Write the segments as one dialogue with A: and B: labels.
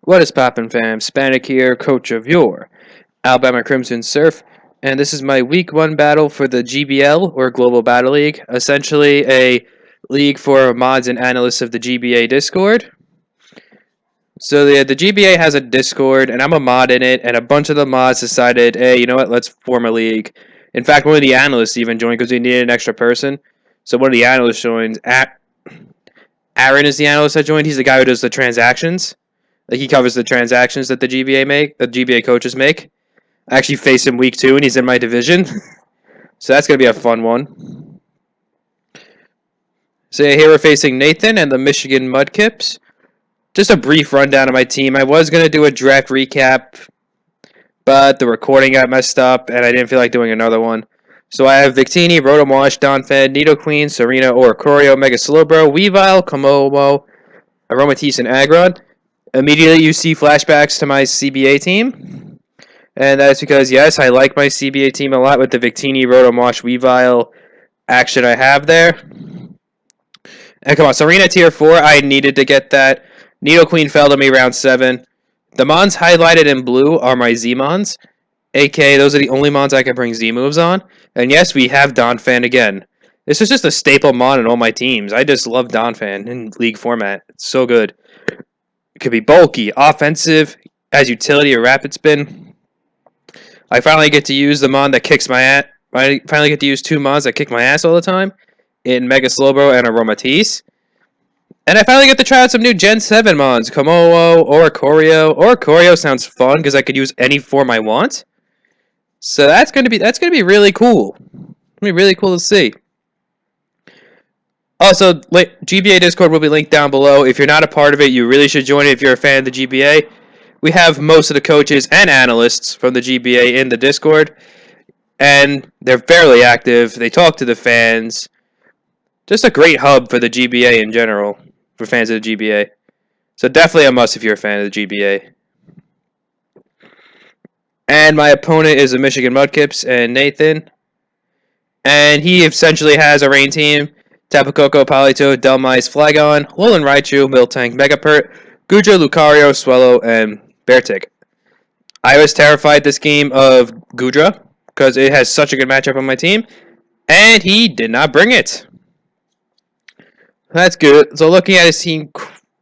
A: What is poppin', fam? Spanik here, coach of your Alabama Crimson Surf, and this is my Week 1 battle for the GBL, or Global Battle League, essentially a league for mods and analysts of the GBA Discord. So the GBA has a Discord, and I'm a mod in it, and a bunch of the mods decided, hey, you know what, let's form a league. In fact, one of the analysts even joined because we needed an extra person. So one of the analysts joined. Aaron is the analyst that joined. He's the guy who does the transactions. Like, he covers the transactions that the GBA coaches make. I actually face him week 2, and he's in my division. So that's going to be a fun one. So yeah, here we're facing Nathan and the Michigan Mudkips. Just a brief rundown of my team. I was going to do a draft recap, but the recording got messed up, and I didn't feel like doing another one. So I have Victini, Rotomosh, Donphan, Nidoqueen, Serena, Oricorio, Mega Slowbro, Weavile, Komomo, Aromatisse, and Aggron. Immediately you see flashbacks to my CBA team. And that's because, yes, I like my CBA team a lot with the Victini, Rotomosh, Weavile action I have there. And come on, Serena tier 4, I needed to get that. Nidoqueen fell to me round 7. The mons highlighted in blue are my Z-mons. AK, those are the only mons I can bring Z-moves on. And yes, we have Donphan again. This is just a staple mon in all my teams. I just love Donphan in League format. It's so good. It could be bulky, offensive, as utility or rapid spin. I finally get to use the mon that kicks my ass. I finally get to use 2 mons that kick my ass all the time in Mega Slowbro and Aromatisse. And I finally get to try out some new Gen 7 mons. Komomo, Oricorio. Oricorio sounds fun because I could use any form I want. So that's gonna be really cool. It'll be really cool to see. Also, GBA Discord will be linked down below. If you're not a part of it, you really should join it if you're a fan of the GBA. We have most of the coaches and analysts from the GBA in the Discord, and they're fairly active. They talk to the fans. Just a great hub for the GBA in general, for fans of the GBA. So definitely a must if you're a fan of the GBA. And my opponent is the Michigan Mudkips and Nathan. And he essentially has a rain team. Tapu Koko, Politoed, Delmice, Flagon, Alolan Raichu, Miltank, Megapert, Gudra, Lucario, Swellow, and Beartick. I was terrified this game of Gudra because it has such a good matchup on my team, and he did not bring it. That's good. So looking at his team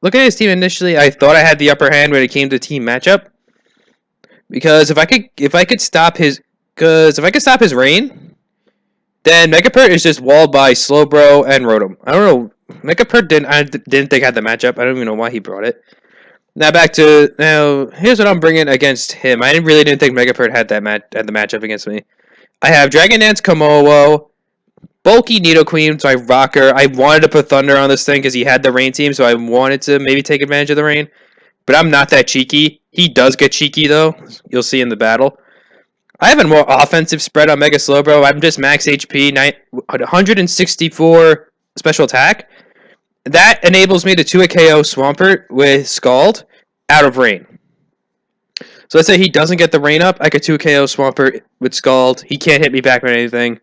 A: initially, I thought I had the upper hand when it came to team matchup because if I could stop his rain. Then Megapert is just walled by Slowbro and Rotom. I don't know. Megapert didn't think had the matchup. I don't even know why he brought it. Now here's what I'm bringing against him. I really didn't think Megapert had the matchup against me. I have Dragon Dance Komodo, bulky Nidoqueen, so I rocker. I wanted to put Thunder on this thing because he had the rain team, so I wanted to maybe take advantage of the rain. But I'm not that cheeky. He does get cheeky though. You'll see in the battle. I have a more offensive spread on Mega Slowbro. I'm just max HP, 164 special attack. That enables me to 2 KO Swampert with Scald out of rain. So let's say he doesn't get the rain up. I could 2 KO Swampert with Scald. He can't hit me back with anything.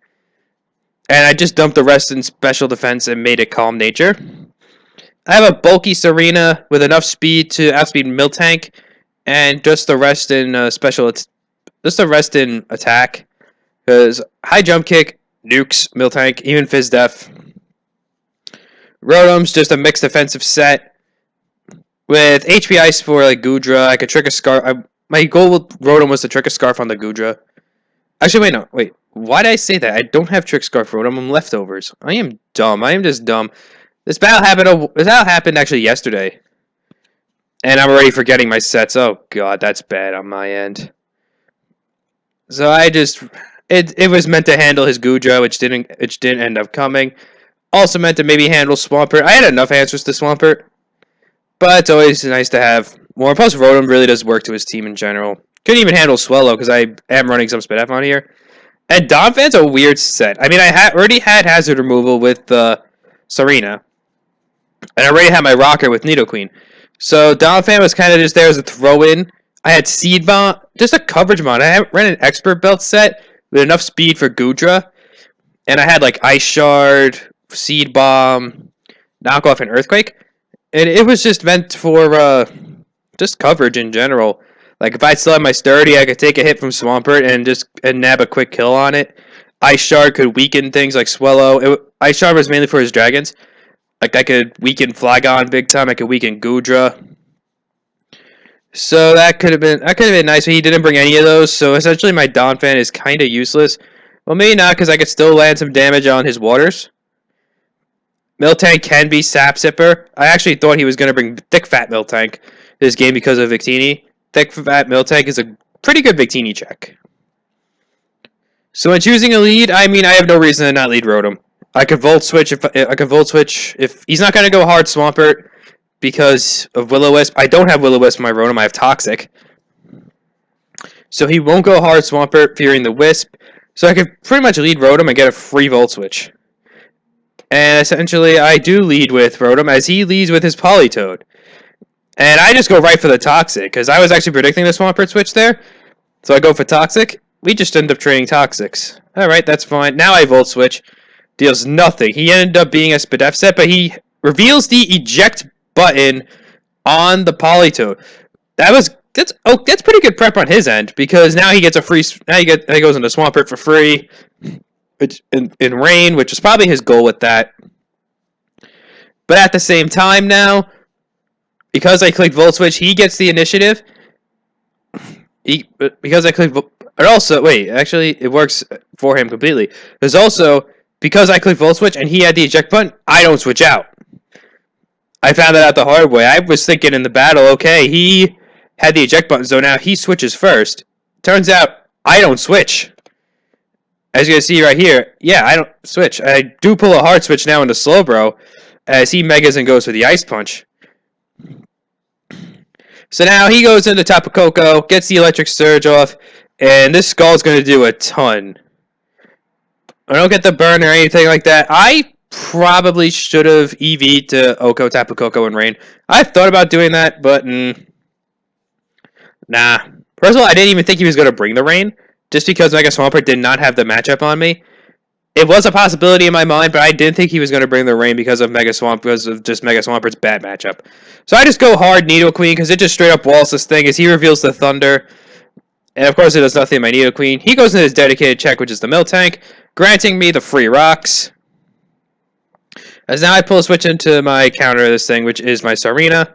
A: And I just dumped the rest in special defense and made it Calm Nature. I have a bulky Serena with enough speed to outspeed Miltank. And just the rest in attack, because high jump kick, nukes, Miltank, even Fizz Def. Rotom's just a mixed defensive set. With HP Ice for like Gudra, I could trick a Scarf. My goal with Rotom was to trick a Scarf on the Gudra. Actually, wait. Why did I say that? I don't have Trick Scarf Rotom, I'm leftovers. I am dumb. I am just dumb. This battle happened actually yesterday. And I'm already forgetting my sets. Oh god, that's bad on my end. So it was meant to handle his Gudra, which didn't end up coming. Also meant to maybe handle Swampert. I had enough answers to Swampert, but it's always nice to have more. Plus, Rotom really does work to his team in general. Couldn't even handle Swellow because I am running some Spidef on here. And Donphan's a weird set. I mean, I already had Hazard Removal with Serena, and I already had my Rocker with Nidoqueen. So Donphan was kind of just there as a throw-in. I had Seed Bomb, just a coverage mod. I ran an Expert Belt set with enough speed for Gudra. And I had like Ice Shard, Seed Bomb, Knockoff, and Earthquake. And it was just meant for just coverage in general. Like if I still have my sturdy, I could take a hit from Swampert and nab a quick kill on it. Ice Shard could weaken things like Swellow. Ice Shard was mainly for his dragons. Like I could weaken Flygon big time. I could weaken Gudra. So that could have been nice, but he didn't bring any of those. So essentially, my Donphan is kind of useless. Well, maybe not because I could still land some damage on his waters. Miltank can be Sap Sipper. I actually thought he was going to bring Thick Fat Miltank this game because of Victini. Thick Fat Miltank is a pretty good Victini check. So when choosing a lead, I mean, I have no reason to not lead Rotom. I could Volt Switch if he's not going to go hard Swampert because of Will-O-Wisp. I don't have Will-O-Wisp in my Rotom. I have Toxic. So he won't go hard Swampert fearing the Wisp. So I could pretty much lead Rotom and get a free Volt Switch. And essentially, I do lead with Rotom as he leads with his Politoed. And I just go right for the Toxic, because I was actually predicting the Swampert switch there. So I go for Toxic. We just end up trading Toxics. Alright, that's fine. Now I Volt Switch. Deals nothing. He ended up being a Spadef set, but he reveals the eject button on the Politoed. That's pretty good prep on his end, because now he gets a free... Now he goes into Swampert for free. In rain, which is probably his goal with that. But at the same time now, because I clicked Volt Switch, he gets the initiative. Because I clicked... And also, wait, actually, it works for him completely. There's also, because I clicked Volt Switch and he had the eject button, I don't switch out. I found that out the hard way. I was thinking in the battle, okay, he had the eject button, so now he switches first. Turns out, I don't switch. As you can see right here, yeah, I don't switch. I do pull a hard switch now into Slowbro, as he megas and goes for the Ice Punch. So now he goes into Tapu Koko, gets the Electric Surge off, and this Skull's going to do a ton. I don't get the burn or anything like that. I probably should have EV'd to Oko, Tapu Koko, and Rain. I thought about doing that, but nah. First of all, I didn't even think he was going to bring the Rain. Just because Mega Swampert did not have the matchup on me. It was a possibility in my mind, but I didn't think he was going to bring the rain because of Mega Swampert's bad matchup. So I just go hard Nidoqueen because it just straight up walls this thing as he reveals the Thunder. And of course it does nothing to my Nidoqueen. He goes into his dedicated check, which is the Miltank, granting me the free rocks. As now I pull a switch into my counter of this thing, which is my Sarina.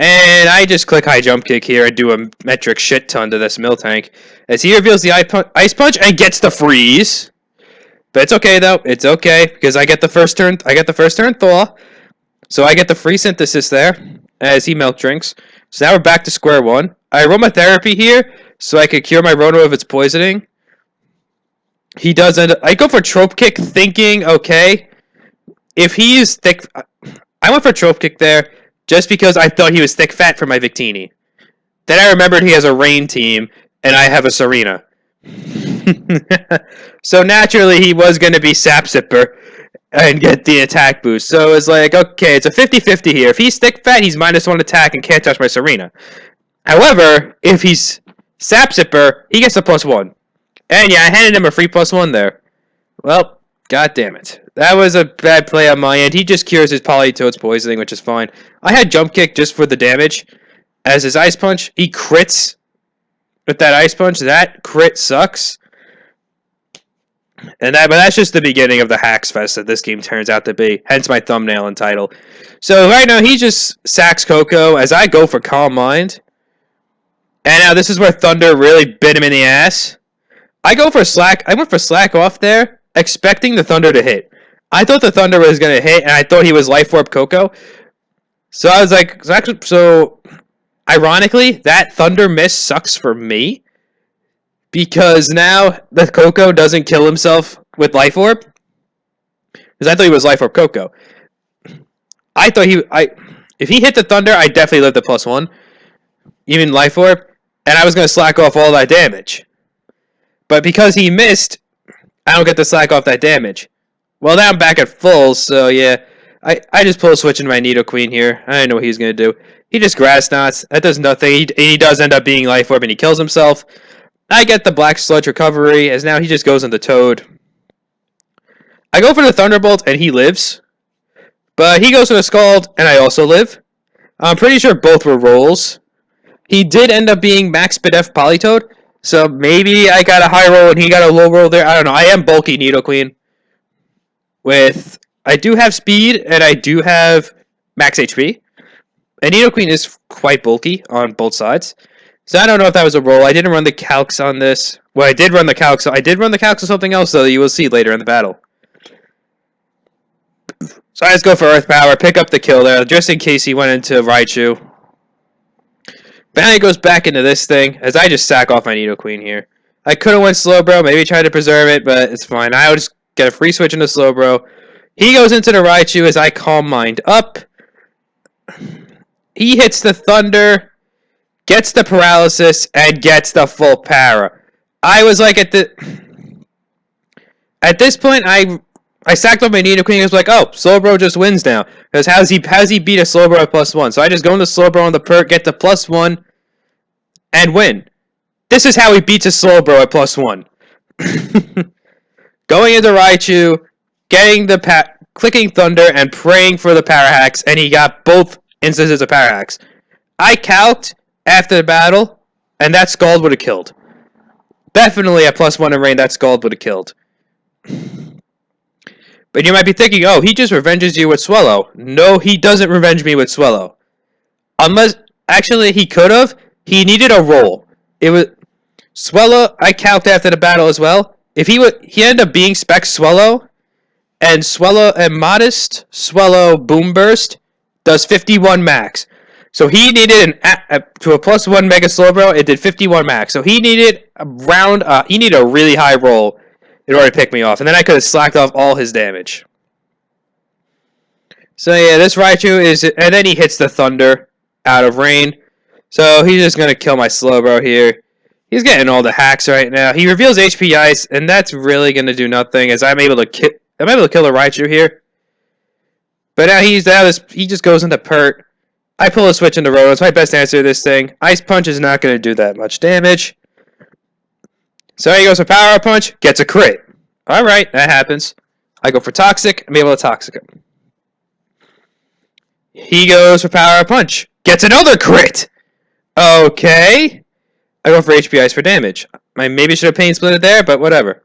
A: And I just click high jump kick here and do a metric shit ton to this Miltank. As he reveals the Ice Punch and gets the freeze. But it's okay though. It's okay because I get the first turn thaw. So I get the free synthesis there as he milk drinks. So now we're back to square one. I aromatherapy here so I could cure my Rotom of its poisoning. He does end up, I go for Trope Kick thinking, okay, if he's thick, I went for Trope Kick there. Just because I thought he was thick fat for my Victini. Then I remembered he has a rain team, and I have a Serena. So naturally, he was going to be Sap Sipper and get the attack boost. So it's like, okay, it's a 50-50 here. If he's thick fat, he's -1 attack and can't touch my Serena. However, if he's Sap Sipper, he gets a +1. And yeah, I handed him a free +1 there. Well, god damn it. That was a bad play on my end. He just cures his Politoad's poisoning, which is fine. I had Jump Kick just for the damage. As his Ice Punch, he crits with that Ice Punch. That crit sucks. But that's just the beginning of the Hacks Fest that this game turns out to be. Hence my thumbnail and title. So right now, he just sacks Coco as I go for Calm Mind. And now this is where Thunder really bit him in the ass. I went for Slack off there, expecting the Thunder to hit. I thought the Thunder was going to hit, and I thought he was Life Orb Coco. So I was like, ironically, that Thunder miss sucks for me. Because now the Coco doesn't kill himself with Life Orb. Because I thought he was Life Orb Coco. I thought if he hit the Thunder, I'd definitely live the +1. Even Life Orb. And I was going to slack off all that damage. But because he missed, I don't get to slack off that damage. Well, now I'm back at full, so yeah. I just pull a switch into my Nidoqueen here. I didn't know what he was going to do. He just Grass Knots. That does nothing. He does end up being Life Orb and he kills himself. I get the Black Sludge recovery, as now he just goes into Toad. I go for the Thunderbolt and he lives. But he goes for the Scald and I also live. I'm pretty sure both were rolls. He did end up being Max Bidef Polytoad, so maybe I got a high roll and he got a low roll there. I don't know. I am bulky Nidoqueen. I do have speed and I do have max HP. And Nidoqueen is quite bulky on both sides. So I don't know if that was a roll. I didn't run the calcs on this. Well, I did run the calcs. I did run the calcs on something else, though, that you will see later in the battle. So I just go for Earth Power, pick up the kill there, just in case he went into Raichu. But now he goes back into this thing, as I just sack off my Nidoqueen here. I could have went Slowbro, maybe try to preserve it, but it's fine. I'll just get a free switch into Slowbro. He goes into the Raichu as I Calm Mind up. He hits the Thunder, gets the Paralysis, and gets the full Para. I was like, at this point, I sacked up my Nidoqueen and was like, oh, Slowbro just wins now. Because how's he beat a Slowbro at +1? So I just go into Slowbro on the perk, get the +1, and win. This is how he beats a Slowbro at +1. Going into Raichu, getting the clicking Thunder, and praying for the Parahacks, and he got both instances of Parahacks. I calced after the battle, and that Scald would have killed. Definitely at +1 in rain, that Scald would have killed. But you might be thinking, oh, he just revenges you with Swellow. No, he doesn't revenge me with Swellow. Unless, actually, he could have. He needed a roll. It was Swellow. I calced after the battle as well. If he ended up being Spec Swellow, and Swellow and Modest Swellow Boom Burst does 51 max. So he needed to a +1 Mega Slowbro. It did 51 max. So he needed a really high roll in order to pick me off, and then I could have slacked off all his damage. So yeah, this Raichu is, and then he hits the Thunder out of rain. So he's just gonna kill my Slowbro here. He's getting all the hacks right now. He reveals HP Ice, and that's really gonna do nothing, as I'm able to kill the Raichu here. But now he just goes into Pert. I pull a switch into Rotom. It's my best answer to this thing. Ice Punch is not gonna do that much damage. So he goes for Power Punch, gets a crit. Alright, that happens. I go for Toxic, I'm able to Toxic him. He goes for Power Punch, gets another crit! Okay. I go for HP Ice for damage. I maybe should have Pain Split it there, but whatever.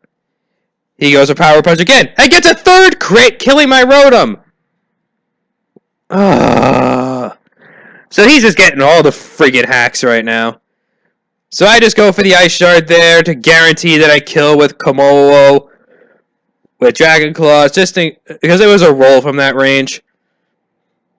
A: He goes for Power Punch again, and gets a third crit, killing my Rotom! So he's just getting all the friggin' hacks right now. So I just go for the Ice Shard there to guarantee that I kill with Komodo, with Dragon Claws, just because it was a roll from that range.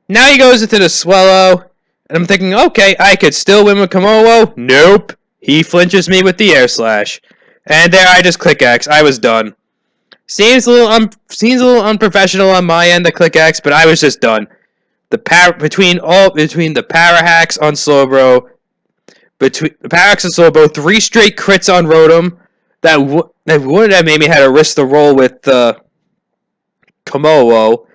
A: Now he goes into the Swellow, and I'm thinking, okay, I could still win with Komodo. Nope. He flinches me with the Air Slash. And there I just Click X. I was done. Seems a little unprofessional on my end, the Click X, but I was just done. Between the Para Hacks on Slowbro, between the Parax and Slowbro, 3 straight crits on Rotom. That would have made me had to risk the roll with Komodo.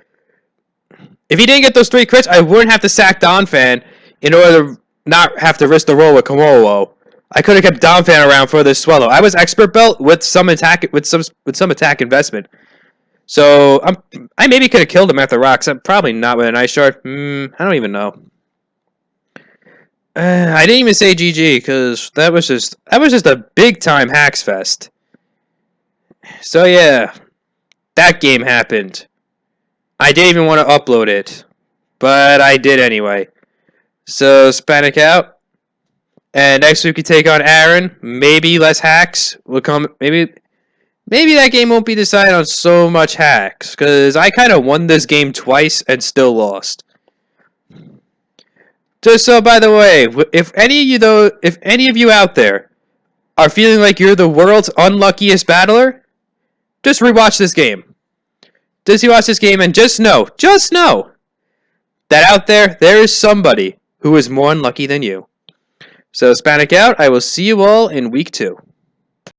A: If he didn't get those 3 crits, I wouldn't have to sack Donphan in order to not have to risk the roll with Komodo. I could have kept Donphan around for this Swellow. I was Expert Belt with some attack investment. So I maybe could have killed him after Rocks. I'm probably not with an Ice Shard. I don't even know. I didn't even say GG because that was just a big time hacks fest. So yeah, that game happened. I didn't even want to upload it, but I did anyway. So Spanic out, and next week we take on Aaron. Maybe less hacks will come. Maybe that game won't be decided on so much hacks because I kind of won this game twice and still lost. Just so, by the way, if any of you out there are feeling like you're the world's unluckiest battler, just rewatch this game. Just rewatch this game and just know that out there is somebody who is more unlucky than you. So, Spanic out. I will see you all in week 2.